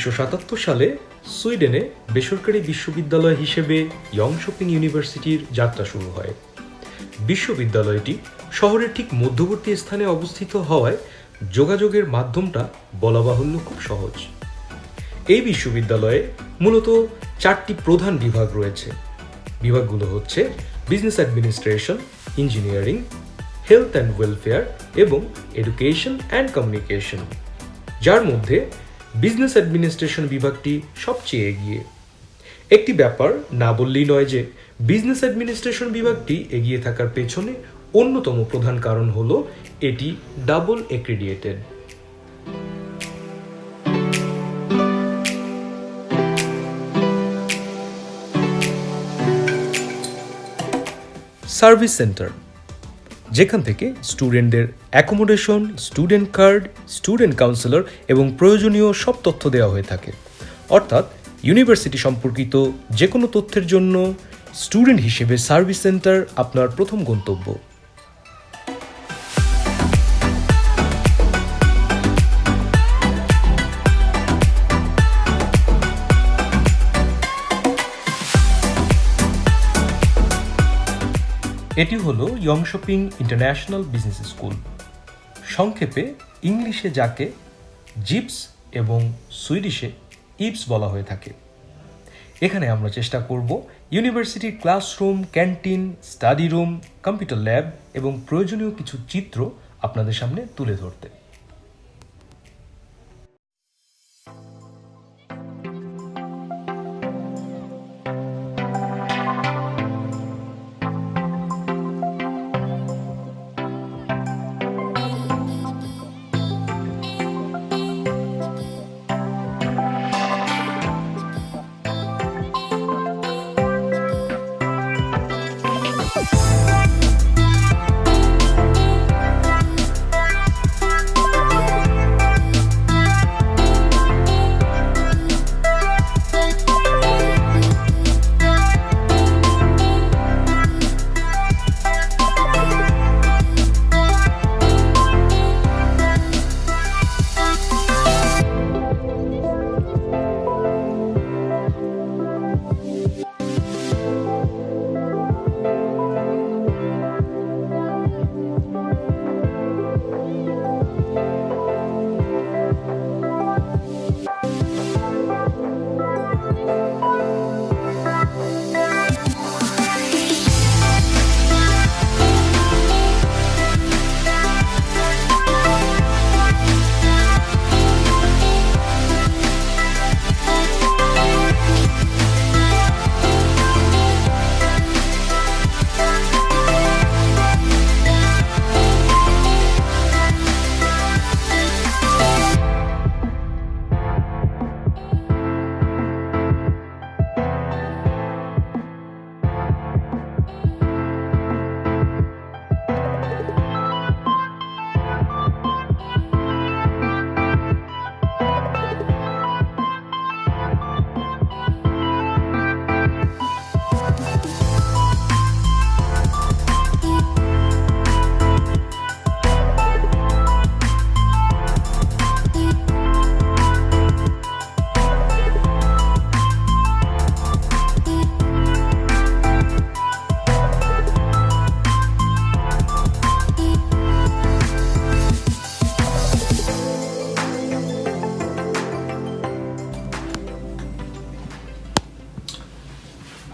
1977 সালে সুইডেনে বেসরকারি বিশ্ববিদ্যালয় হিসেবে ইয়ংশপিং ইউনিভার্সিটির যাত্রা শুরু হয়। বিশ্ববিদ্যালয়টি শহরের ঠিক মধ্যবর্তী স্থানে অবস্থিত হওয়ায় যোগাযোগের মাধ্যমটা বলা বাহুল্য খুব সহজ। এই বিশ্ববিদ্যালয়ে মূলত 4টি প্রধান বিভাগ রয়েছে। বিভাগগুলো হচ্ছে business administration, engineering, health and welfare এবং এডুকেশন অ্যান্ড কমিউনিকেশন, যার মধ্যে বিজনেস অ্যাডমিনিস্ট্রেশন বিভাগটি সবচেয়ে এগিয়ে। একটি ব্যাপার না বললেই নয় যে বিজনেস অ্যাডমিনিস্ট্রেশন বিভাগটি এগিয়ে থাকার পেছনে অন্যতম প্রধান কারণ হলো এটি ডাবল অ্যাক্রিডিয়েটেড। সার্ভিস সেন্টার, যেখান থেকে স্টুডেন্টদের accommodation, student card, student councillor এবং প্রয়োজনীয় সব তথ্য দেওয়া হয়ে থাকে। অর্থাৎ ইউনিভার্সিটি সম্পর্কিত যে কোনো তথ্যের জন্য স্টুডেন্ট হিসেবে সার্ভিস সেন্টার আপনার প্রথম গন্তব্য। এটি হলো ইয়ংশপিং ইন্টারন্যাশনাল বিজনেস স্কুল, সংক্ষেপে ইংলিশে যাকে জিপস এবং সুইডিশে ইপস বলা হয়ে থাকে। এখানে আমরা চেষ্টা করব ইউনিভার্সিটির classroom, canteen, study room, computer lab এবং প্রয়োজনীয় কিছু চিত্র আপনাদের সামনে তুলে ধরতে।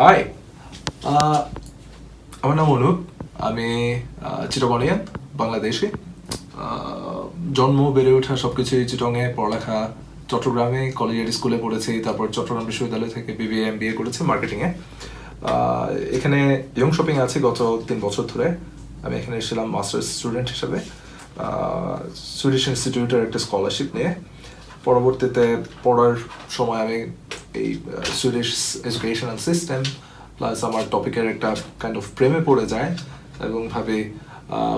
হাই, আমার নাম অনুপ। আমি চিটাগনিয়ান, বাংলাদেশি। জন্ম, বেড়ে ওঠা সবকিছুই চিটংয়ে, পড়ালেখা চট্টগ্রামে, কলেজিয়েট স্কুলে পড়েছি। তারপর চট্টগ্রাম বিশ্ববিদ্যালয় থেকে বিবিএ MBA করেছি মার্কেটিংয়ে। এখানে ইয়ংশপিং আছে গত 3 বছর ধরে। আমি এখানে এসেছিলাম মাস্টার্স স্টুডেন্ট হিসেবে সুইডিশ ইনস্টিটিউটের একটা স্কলারশিপ নিয়ে। পরবর্তীতে পড়ার সময় আমি এই সুইডিশ এডুকেশনাল সিস্টেম প্লাস আমার টপিকের একটা কাইন্ড অফ প্রেমে পড়ে যায় এবং ভাবি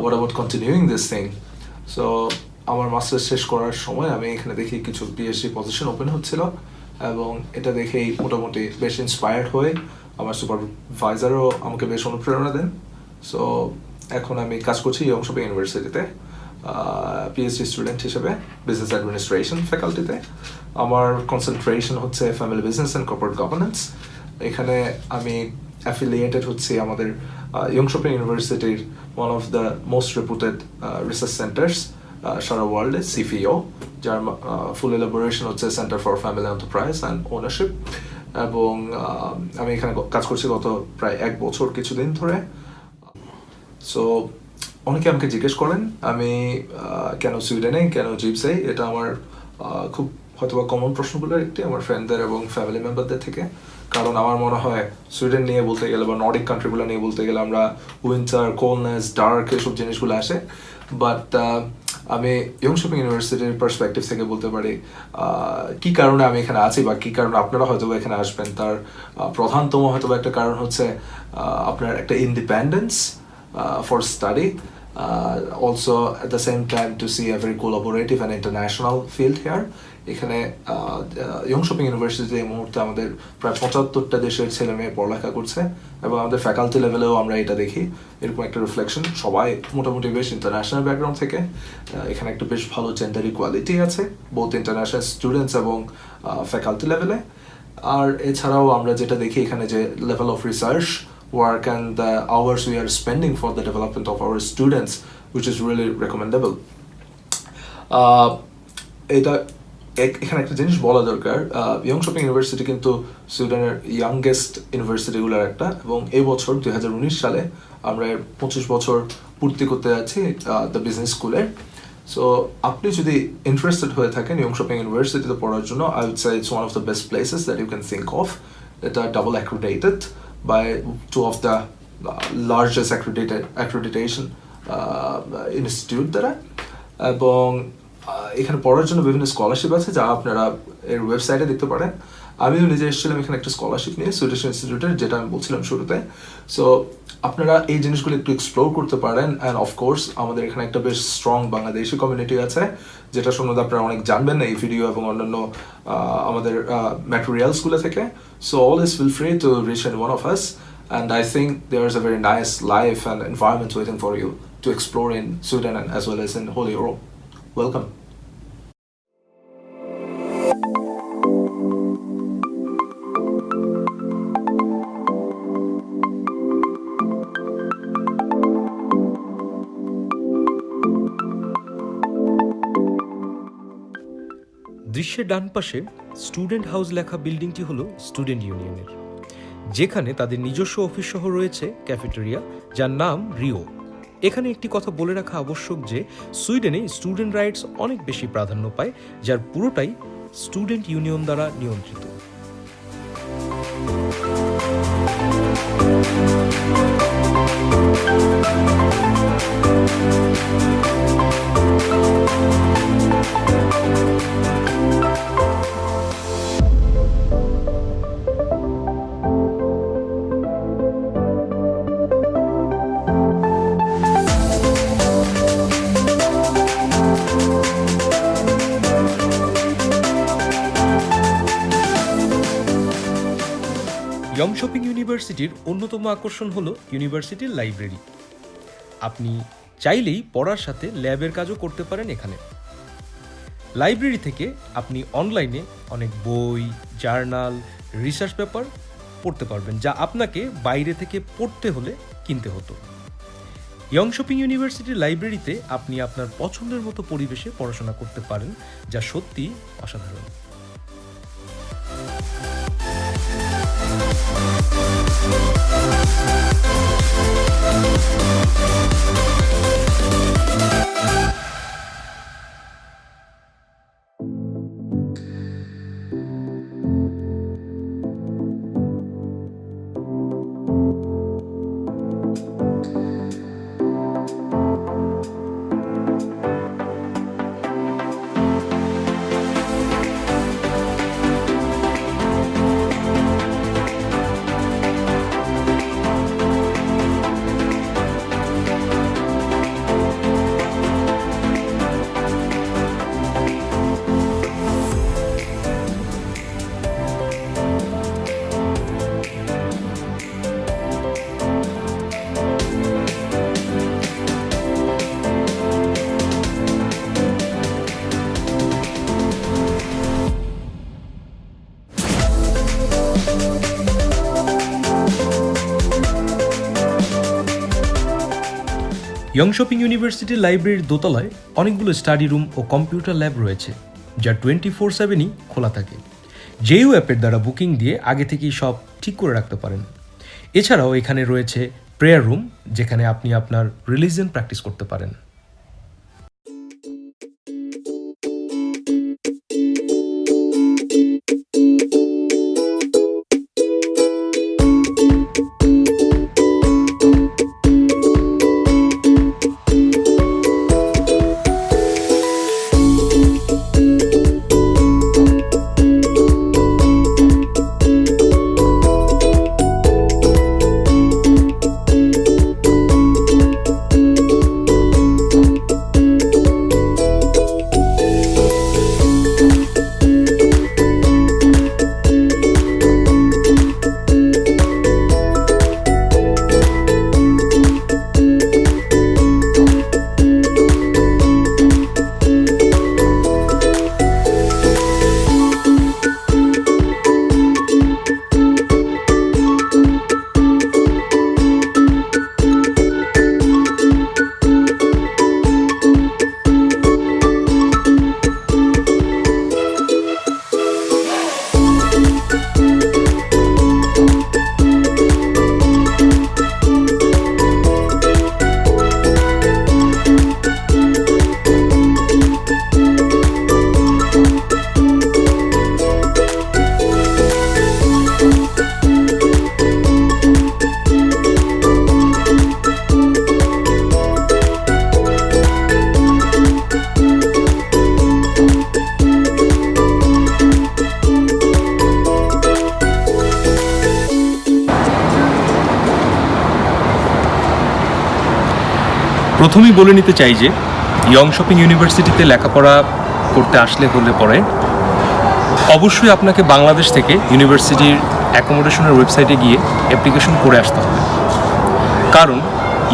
what about continuing this thing. So আমার মাস্টার্স শেষ করার সময় আমি এখানে দেখি কিছু PhD পজিশন ওপেন হচ্ছিল এবং এটা দেখেই মোটামুটি বেশ ইন্সপায়ার্ড হয়ে আমার সুপারভাইজারও আমাকে বেশ অনুপ্রেরণা দেন। সো এখন আমি কাজ করছি ইয়ংশপিং ইউনিভার্সিটিতে। পিএইচডি স্টুডেন্ট হিসেবে বিজনেস অ্যাডমিনিস্ট্রেশন ফ্যাকাল্টিতে। আমার কনসেন্ট্রেশন হচ্ছে family business and corporate governance. এখানে আমি অ্যাফিলিয়েটেড হচ্ছি আমাদের ইয়ংশপিং ইউনিভার্সিটির one of the most reputed research centres সারা ওয়ার্ল্ডে, সিফিও, যার ফুল এলাবোরেশন হচ্ছে centre for family enterprise and ownership. এবং আমি এখানে কাজ করছি গত প্রায় 1 বছর কিছুদিন ধরে। সো অনেকে আমাকে জিজ্ঞেস করেন আমি কেন সুইডেনে, কেন জিপসে। এটা আমার খুব হয়তোবা কমন প্রশ্নগুলোর একটি আমার ফ্রেন্ডদের এবং ফ্যামিলি মেম্বারদের থেকে। কারণ আমার মনে হয় সুইডেন নিয়ে বলতে গেলে বা নর্ডিক কান্ট্রিগুলো নিয়ে বলতে গেলে আমরা উইন্টার, কোল্ডনেস, ডার্ক এসব জিনিসগুলো আসে। বাট আমি ইয়ংশপিং ইউনিভার্সিটির পার্সপেক্টিভ থেকে বলতে পারি কী কারণে আমি এখানে আছি বা কী কারণে আপনারা হয়তো এখানে আসবেন। তার প্রধানতম হয়তো একটা কারণ হচ্ছে আপনার একটা independence for study, also at the same time to see a very collaborative and international field here. এখানে ইয়ংশপিং ইউনিভার্সিটি এই মুহূর্তে আমাদের প্রায় 75টা দেশের ছেলে মেয়ে পড়ালেখা করছে এবং আমাদের ফ্যাকাল্টি লেভেলেও আমরা এটা দেখি, এরকম একটা রিফ্লেকশন। সবাই মোটামুটি বেশ ইন্টারন্যাশনাল ব্যাকগ্রাউন্ড থেকে। এখানে একটা বেশ ভালো জেন্ডার ইকুয়ালিটি আছে বোথ ইন্টারন্যাশনাল স্টুডেন্টস এবং ফ্যাকাল্টি লেভেলে। আর এছাড়াও আমরা যেটা দেখি এখানে যে level of research work and the hours we are spending for the development of our students, which is really recommendable. এটা এখানে একটা জিনিস বলা দরকার, ইয়ংশপিং ইউনিভার্সিটি কিন্তু সুইডেনের ইয়াংগেস্ট ইউনিভার্সিটিগুলোর একটা, এবং এই বছর 2019 সালে আমরা 25 বছর পূর্তি করতে যাচ্ছি দ্য বিজনেস স্কুলের। সো আপনি যদি ইন্টারেস্টেড হয়ে থাকেন ইয়ংশপিং ইউনিভার্সিটিতে পড়ার জন্য, I would say it's one of the best places that you can think of. এটা double accredited by two of the largest accreditation institute দ্বারা, এবং এখানে পড়ার জন্য বিভিন্ন স্কলারশিপ আছে যা আপনারা এর ওয়েবসাইটে দেখতে পারেন। আমিও নিজে এসেছিলাম এখানে একটা স্কলারশিপ নিয়ে সুইডিশ ইনস্টিটিউটের, যেটা আমি বলছিলাম শুরুতে। সো আপনারা এই জিনিসগুলো একটু এক্সপ্লোর করতে পারেন। অ্যান্ড অফকোর্স আমাদের এখানে একটা বেশ স্ট্রং বাংলাদেশি কমিউনিটি আছে, যেটা সম্বন্ধে আপনারা অনেক জানবেন এই ভিডিও এবং অন্যান্য আমাদের ম্যাটেরিয়ালসগুলো থেকে। So always feel free to reach any one of us, and I think there is a very nice life and environment waiting for you to explore in Sweden and as well as in whole Europe. Welcome. দৃশ্যের ডান পাশে student house লেখা বিল্ডিংটি হলো student ইউনিয়নের, যেখানে তাদের নিজস্ব office সহ রয়েছে ক্যাফেটেরিয়া, যার নাম রিও। এখানে একটি কথা বলে রাখা আবশ্যক যে সুইডেনে স্টুডেন্ট রাইটস অনেক বেশি প্রাধান্য পায়, যার পুরোটাই স্টুডেন্ট ইউনিয়ন দ্বারা নিয়ন্ত্রিত। ইয়ংশপিং ইউনিভার্সিটির অন্যতম আকর্ষণ হলো ইউনিভার্সিটির লাইব্রেরি। আপনি চাইলেই পড়ার সাথে ল্যাবের কাজও করতে পারেন এখানে। লাইব্রেরি থেকে আপনি অনলাইনে অনেক বই, জার্নাল, রিসার্চ পেপার পড়তে পারবেন, যা আপনাকে বাইরে থেকে পড়তে হলে কিনতে হতো। ইয়ংশপিং ইউনিভার্সিটির লাইব্রেরিতে আপনি আপনার পছন্দের মতো পরিবেশে পড়াশোনা করতে পারেন, যা সত্যিই অসাধারণ। ইয়ংশপিং ইউনিভার্সিটির লাইব্রেরির দোতলায় অনেকগুলো স্টাডি রুম ও কম্পিউটার ল্যাব রয়েছে, যা 24/7ই খোলা থাকে। জেইউ অ্যাপের দ্বারা বুকিং দিয়ে আগে থেকেই সব ঠিক করে রাখতে পারেন। এছাড়াও এখানে রয়েছে প্রেয়ার রুম, যেখানে আপনি আপনার রিলিজিয়ন প্র্যাকটিস করতে পারেন। প্রথমেই বলে নিতে চাই যে ইয়ংশপিং ইউনিভার্সিটিতে লেখাপড়া করতে আসলে হলে পরে অবশ্যই আপনাকে বাংলাদেশ থেকে ইউনিভার্সিটির অ্যাকোমোডেশনের ওয়েবসাইটে গিয়ে অ্যাপ্লিকেশন করে আসতে হবে। কারণ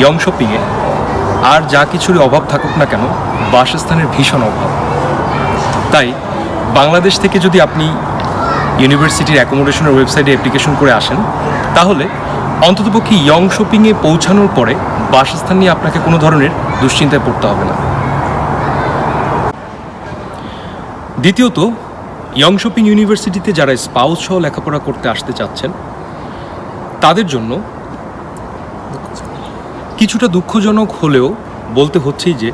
ইয়ংশপিংয়ে আর যা কিছুরই অভাব থাকুক না কেন, বাসস্থানের ভীষণ অভাব। তাই বাংলাদেশ থেকে যদি আপনি ইউনিভার্সিটির অ্যাকোমোডেশনের ওয়েবসাইটে অ্যাপ্লিকেশন করে আসেন, তাহলে অন্ততপক্ষে ইয়ংশপিংয়ে পৌঁছানোর পরে বাসস্থান নিয়ে আপনাকে কোনো ধরনের দুশ্চিন্তায় পড়তে হবে না। দ্বিতীয়ত, ইয়ংশপিং ইউনিভার্সিটিতে যারা স্পাউস সহ লেখাপড়া করতে আসতে চাচ্ছেন, তাদের জন্য কিছুটা দুঃখজনক হলেও বলতে হচ্ছেই যে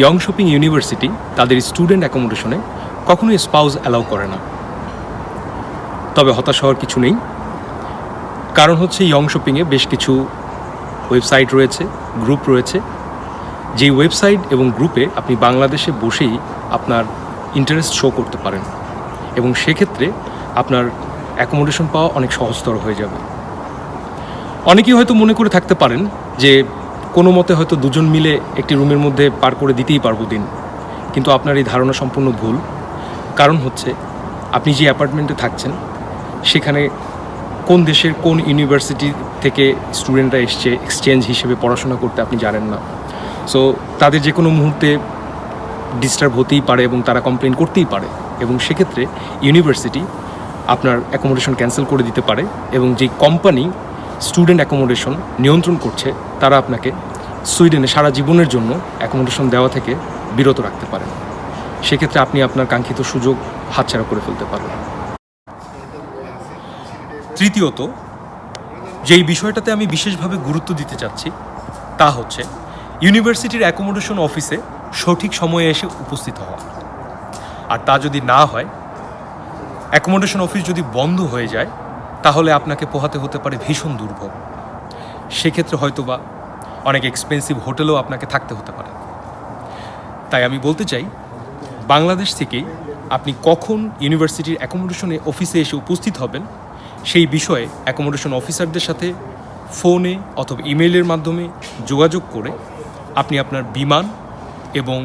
ইয়ংশপিং ইউনিভার্সিটি তাদের স্টুডেন্ট অ্যাকোমোডেশনে কখনোই স্পাউস অ্যালাউ করে না। তবে হতাশ হওয়ার কিছু নেই, কারণ হচ্ছে ইয়ংশপিংয়ে বেশ কিছু ওয়েবসাইট রয়েছে, গ্রুপ রয়েছে, যেই ওয়েবসাইট এবং গ্রুপে আপনি বাংলাদেশে বসেই আপনার ইন্টারেস্ট শো করতে পারেন এবং সেক্ষেত্রে আপনার অ্যাকোমোডেশন পাওয়া অনেক সহজতর হয়ে যাবে। অনেকেই হয়তো মনে করে থাকতে পারেন যে কোনো মতে হয়তো দুজন মিলে একটি রুমের মধ্যে পার করে দিতেই পারবো দিন, কিন্তু আপনার এই ধারণা সম্পূর্ণ ভুল। কারণ হচ্ছে আপনি যে অ্যাপার্টমেন্টে থাকছেন সেখানে কোন দেশের কোন ইউনিভার্সিটি থেকে স্টুডেন্টরা এসছে এক্সচেঞ্জ হিসেবে পড়াশোনা করতে আপনি জানেন না। সো তাদের যে কোনো মুহূর্তে ডিস্টার্ব হতেই পারে এবং তারা কমপ্লেন করতেই পারে, এবং সেক্ষেত্রে ইউনিভার্সিটি আপনার অ্যাকোমোডেশন ক্যান্সেল করে দিতে পারে, এবং যেই কোম্পানি স্টুডেন্ট অ্যাকোমোডেশন নিয়ন্ত্রণ করছে তারা আপনাকে সুইডেনে সারা জীবনের জন্য অ্যাকোমোডেশন দেওয়া থেকে বিরত রাখতে পারেন। সেক্ষেত্রে আপনি আপনার কাঙ্ক্ষিত সুযোগ হাতছাড়া করে ফেলতে পারেন। তৃতীয়ত, যেই বিষয়টাতে আমি বিশেষভাবে গুরুত্ব দিতে চাচ্ছি তা হচ্ছে ইউনিভার্সিটির অ্যাকোমোডেশন অফিসে সঠিক সময়ে এসে উপস্থিত হওয়া। আর তা যদি না হয়, অ্যাকোমোডেশন অফিস যদি বন্ধ হয়ে যায়, তাহলে আপনাকে পোহাতে হতে পারে ভীষণ দুর্ভোগ। সেক্ষেত্রে হয়তোবা অনেক এক্সপেন্সিভ হোটেলেও আপনাকে থাকতে হতে পারে। তাই আমি বলতে চাই, বাংলাদেশ থেকেই আপনি কখন ইউনিভার্সিটির অ্যাকোমোডেশনে অফিসে এসে উপস্থিত হবেন সেই বিষয়ে অ্যাকোমোডেশন অফিসারদের সাথে ফোনে অথবা ইমেইলের মাধ্যমে যোগাযোগ করে আপনি আপনার বিমান এবং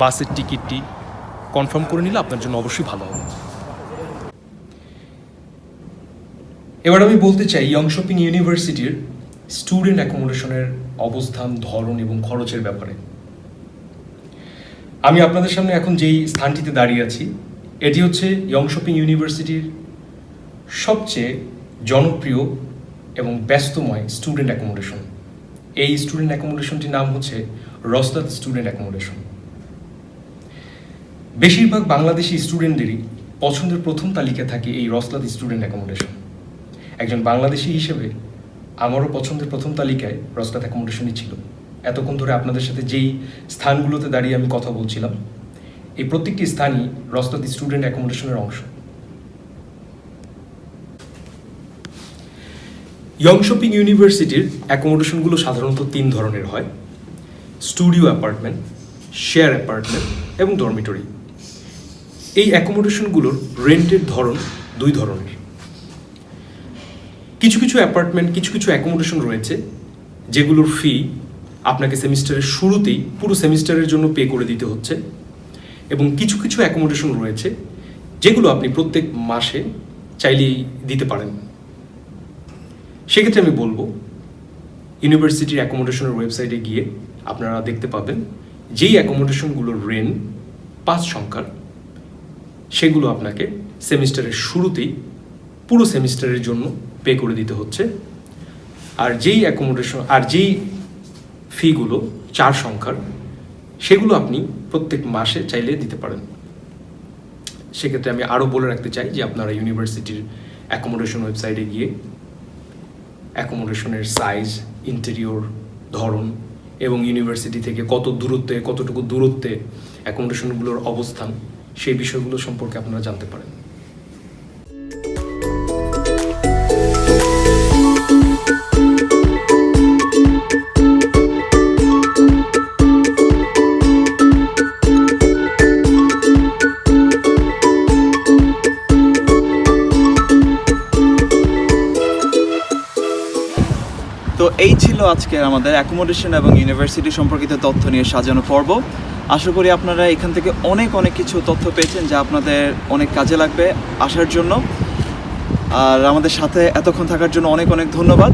বাসের টিকিটটি কনফার্ম করে নিলে আপনার জন্য অবশ্যই ভালো হবে। এবার আমি বলতে চাই ইয়ংশপিং ইউনিভার্সিটির স্টুডেন্ট অ্যাকোমোডেশনের অবস্থান, ধরন এবং খরচের ব্যাপারে। আমি আপনাদের সামনে এখন যেই স্থানটিতে দাঁড়িয়ে আছি, এটি হচ্ছে ইয়ংশপিং ইউনিভার্সিটির সবচেয়ে জনপ্রিয় এবং ব্যস্তময় স্টুডেন্ট অ্যাকোমোডেশন। এই স্টুডেন্ট অ্যাকোমোডেশনটির নাম হচ্ছে রসলাত স্টুডেন্ট অ্যাকোমোডেশন। বেশিরভাগ বাংলাদেশি স্টুডেন্টদেরই পছন্দের প্রথম তালিকায় থাকে এই রসলাত স্টুডেন্ট অ্যাকোমোডেশন। একজন বাংলাদেশি হিসেবে আমারও পছন্দের প্রথম তালিকায় রসলাত অ্যাকোমোডেশনই ছিল। এতক্ষণ ধরে আপনাদের সাথে যেই স্থানগুলোতে দাঁড়িয়ে আমি কথা বলছিলাম, এই প্রত্যেকটি স্থানই রসলাত স্টুডেন্ট অ্যাকোমোডেশনের অংশ। ইয়ংশপিং ইউনিভার্সিটির অ্যাকোমোডেশনগুলো সাধারণত 3 ধরনের হয়: স্টুডিও অ্যাপার্টমেন্ট, শেয়ার অ্যাপার্টমেন্ট এবং ডরমিটরি। এই অ্যাকোমোডেশনগুলোর রেন্টের ধরন 2 ধরনের। কিছু কিছু অ্যাপার্টমেন্ট, কিছু কিছু অ্যাকোমোডেশন রয়েছে যেগুলোর ফি আপনাকে সেমিস্টারের শুরুতেই পুরো সেমিস্টারের জন্য পে করে দিতে হচ্ছে, এবং কিছু কিছু অ্যাকোমোডেশন রয়েছে যেগুলো আপনি প্রত্যেক মাসে চাইলেই দিতে পারেন। সেক্ষেত্রে আমি বলবো ইউনিভার্সিটির অ্যাকোমোডেশনের ওয়েবসাইটে গিয়ে আপনারা দেখতে পাবেন যেই অ্যাকোমোডেশনগুলোর রেন্ট 5 সংখ্যার, সেগুলো আপনাকে সেমিস্টারের শুরুতেই পুরো সেমিস্টারের জন্য পে করে দিতে হচ্ছে। আর যেই ফিগুলো 4 সংখ্যার, সেগুলো আপনি প্রত্যেক মাসে চাইলে দিতে পারেন। সেক্ষেত্রে আমি আরও বলে রাখতে চাই যে আপনারা ইউনিভার্সিটির অ্যাকোমোডেশন ওয়েবসাইটে গিয়ে অ্যাকোমোডেশনের সাইজ, ইন্টেরিয়র, ধরন এবং ইউনিভার্সিটি থেকে কতটুকু দূরত্বে অ্যাকোমোডেশনগুলোর অবস্থান, সেই বিষয়গুলো সম্পর্কে আপনারা জানতে পারেন। তো এই ছিল আজকের আমাদের অ্যাকোমোডেশন এবং ইউনিভার্সিটি সম্পর্কিত তথ্য নিয়ে সাজানো পর্ব। আশা করি আপনারা এখান থেকে অনেক কিছু তথ্য পেয়েছেন যা আপনাদের অনেক কাজে লাগবে আসার জন্য। আর আমাদের সাথে এতক্ষণ থাকার জন্য অনেক ধন্যবাদ।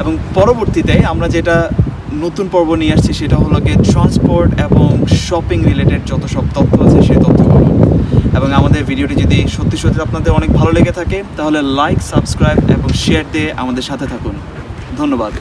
এবং পরবর্তীতে আমরা যেটা নতুন পর্ব নিয়ে আসছি সেটা হলো গিয়ে ট্রান্সপোর্ট এবং শপিং রিলেটেড যত সব তথ্য আছে সেই তথ্যগুলো। এবং আমাদের ভিডিওটি যদি সত্যি আপনাদের অনেক ভালো লেগে থাকে তাহলে লাইক, সাবস্ক্রাইব এবং শেয়ার দিয়ে আমাদের সাথে থাকুন। ধন্যবাদ।